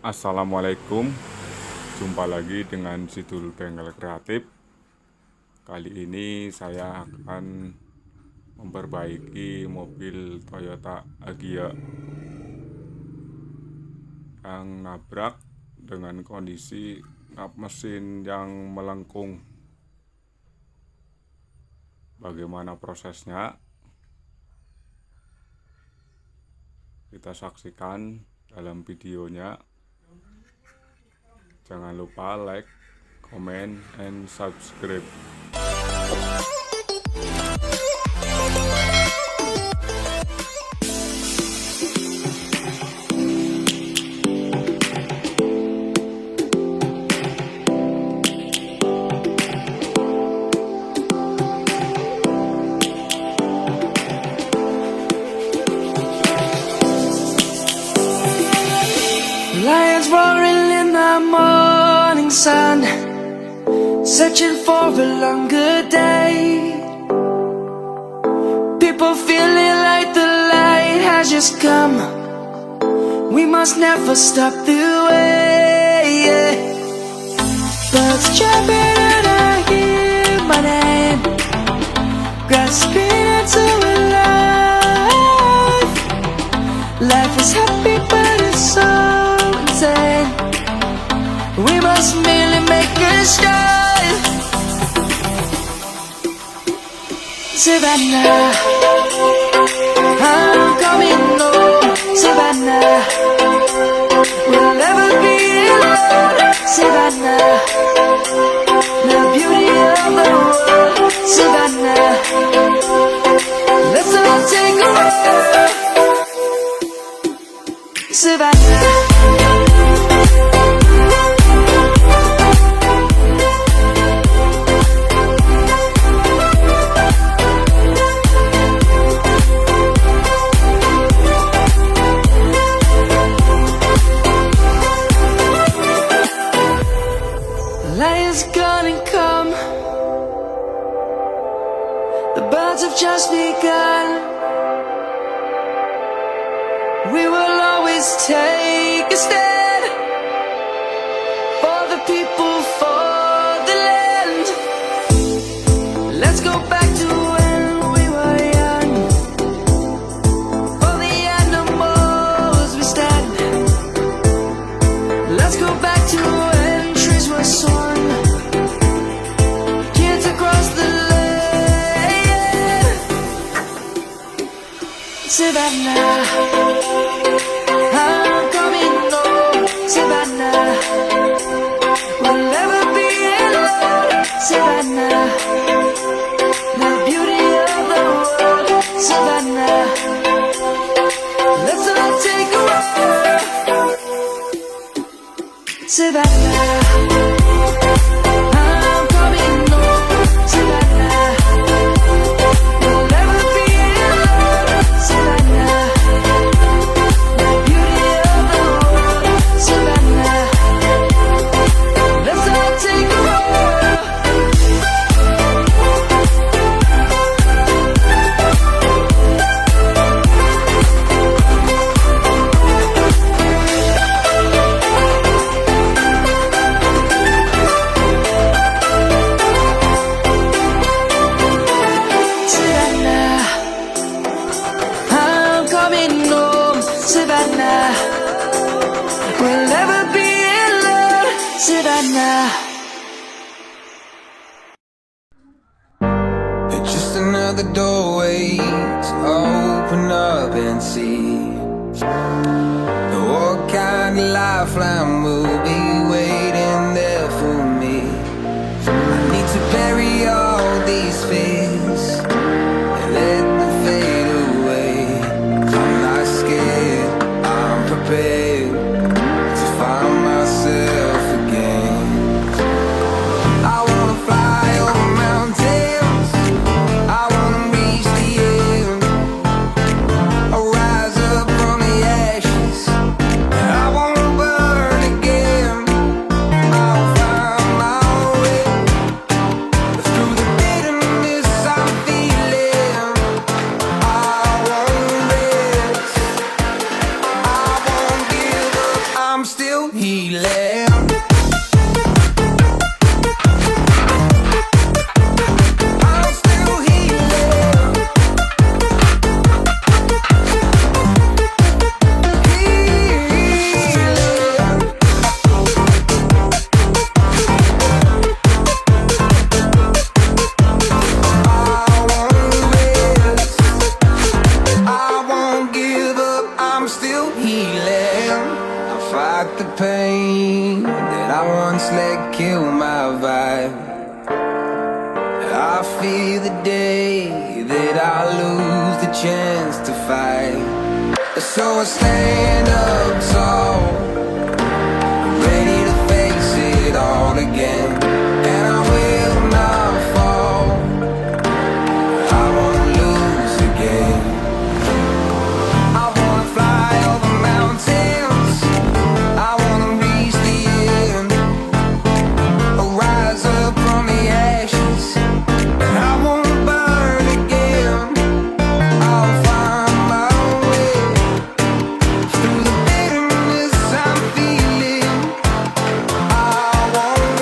Assalamualaikum, jumpa lagi dengan Sidul bengkel kreatif. Kali ini saya akan memperbaiki mobil Toyota Agya yang nabrak dengan kondisi kap mesin yang melengkung. Bagaimana prosesnya? Kita saksikan dalam videonya. Jangan lupa like, comment, and subscribe. Lions roaring in the morning sun, searching for a longer day. People feeling like the light has just come. We must never stop the way. Birds jumping and I hear my name, grasping into a life. Life is happy but it's so insane. We must merely make a start. Savannah, I'm coming home. Savannah, we'll never be alone. Savannah, the beauty of the world. Savannah, let's all take a walk. Savannah. Lion's gonna come. The birds have just begun. We will always take a stand for the people, for the land. Let's go back to when we were young. For the animals we stand. Let's go back to when trees were sown. Kids across the land. Savannah, I'm coming home. Savannah, we'll never be alone. Savannah, the beauty of the world. Savannah, let's all take a walk. Savannah, I'm coming home. Savannah, we'll never be alone. Savannah, the beauty of the world. Savannah, let's all take a walk. Savannah, I'm coming home. Savannah, we'll never be alone. Savannah. It's just another doorway to open up and see what kind of lifeline will be waiting there for me. I need to bury all these fears and let them fade away. I'm not scared, I'm prepared to find myself again. I wanna fly over mountains, I wanna reach the end. I'll rise up from the ashes, and I wanna burn again. I'll find my way through the bitterness feel my vibe. I fear the day that I lose the chance to fight. So I stand up tall, ready to face it all again. And I will not fall, I won't lose again. I wanna fly over mountains, I wanna reach the end, rise up from the ashes. I won't burn again, I'll find my way through the bitterness I'm feeling. I won't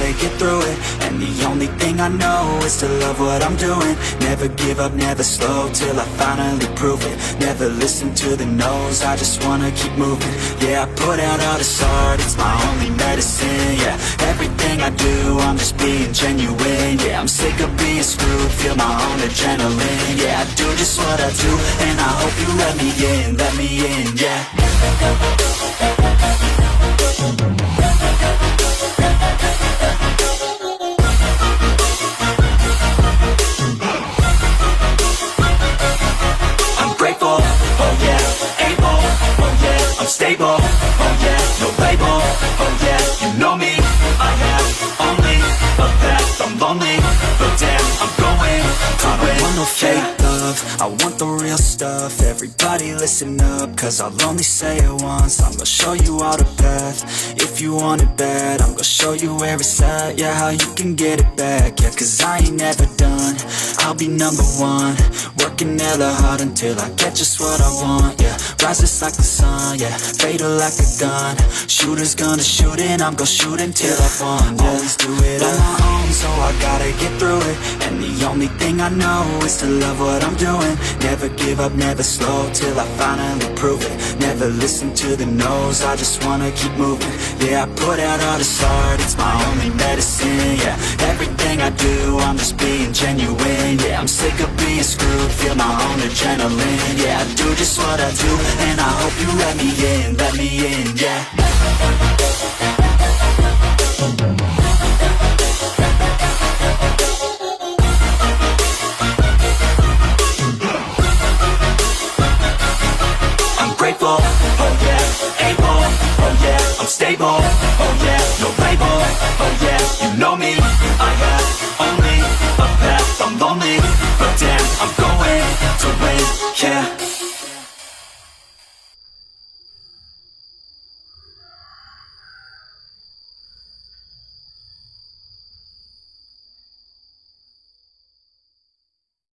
gotta get through it. And the only thing I know is to love what I'm doing. Never give up, never slow, till I finally prove it. Never listen to the no's, I just wanna keep moving. Yeah, I put out all this art, it's my only medicine. Yeah, everything I do, I'm just being genuine. Yeah, I'm sick of being screwed, feel my own adrenaline. Yeah, I do just what I do, and I hope you let me in, yeah. I'm grateful, oh yeah, able, oh yeah, I'm stable, oh yeah, no label, oh yeah, you know me, I have only a path, I'm lonely, but damn, I'm going to win. I don't want no fake love, I want the real stuff. Everybody listen up, cause I'll only say it once. I'm gonna show you all the path, if you want it bad. I'm gonna show you where it's at, yeah, how you can get it back. Yeah, cause I ain't never done, I'll be number one. Working hella hard until I get just what I want, yeah. Rises like the sun, yeah, fatal like a gun. Shooters gonna shoot and I'm gonna shoot until I won, yeah. Always do it on my own, so I gotta get through it. And the only thing I know is to love what I'm doing. Never give up, never slow, till I finally prove it. Never listen to the no's, I just wanna keep moving. Yeah, I put out all this art, it's my only medicine. Yeah, everything I do, I'm just being genuine. Yeah, I'm sick of being screwed, feel my own adrenaline. Yeah, I do just what I do, and I hope you let me in, yeah. I'm grateful, oh yeah, able, oh yeah, I'm stable, oh yeah, no label, oh yeah, you know me, I have only a path, I'm lonely, but damn, I'm going to win, yeah.